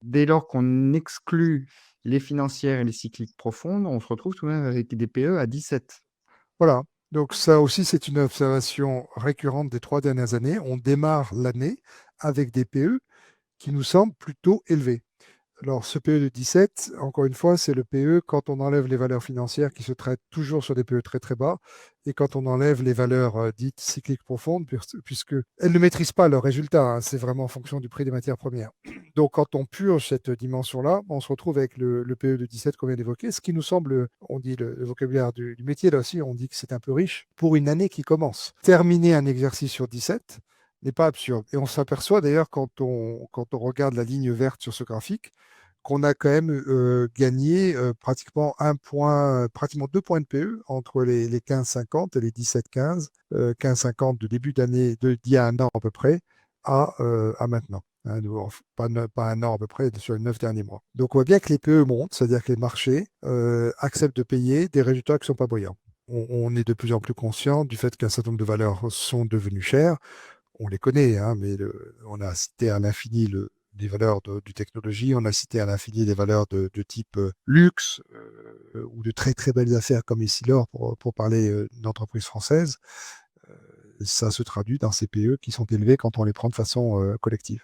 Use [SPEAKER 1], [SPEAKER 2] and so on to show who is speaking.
[SPEAKER 1] dès lors qu'on exclut les financières et les cycliques profondes, on se retrouve tout de même avec des PE à 17.
[SPEAKER 2] Voilà. Donc ça aussi, c'est une observation récurrente des 3 dernières années. On démarre l'année avec des PE qui nous semblent plutôt élevés. Alors, ce PE de 17, encore une fois, c'est le PE quand on enlève les valeurs financières qui se traitent toujours sur des PE très très bas et quand on enlève les valeurs dites cycliques profondes, puisqu'elles ne maîtrisent pas leurs résultats, hein, c'est vraiment en fonction du prix des matières premières. Donc, quand on purge cette dimension-là, on se retrouve avec le PE de 17 qu'on vient d'évoquer, ce qui nous semble, on dit le vocabulaire du métier là aussi, on dit que c'est un peu riche pour une année qui commence. Terminer un exercice sur 17 n'est pas absurde. Et on s'aperçoit d'ailleurs quand on regarde la ligne verte sur ce graphique, qu'on a quand même gagné pratiquement 1 point, pratiquement 2 points de PE entre les 15,50 et les 17,15, 15,50 de début d'année, d'il y a un an à peu près, à maintenant. Hein, pas un an à peu près, sur les 9 derniers mois. Donc on voit bien que les PE montent, c'est-à-dire que les marchés acceptent de payer des résultats qui ne sont pas brillants. On est de plus en plus conscient du fait qu'un certain nombre de valeurs sont devenues chères. On les connaît, hein, mais on a cité à l'infini les valeurs du technologie, on a cité à l'infini les valeurs de type luxe ou de très très belles affaires comme Essilor pour parler d'entreprises françaises. Ça se traduit dans ces PE qui sont élevés quand on les prend de façon collective.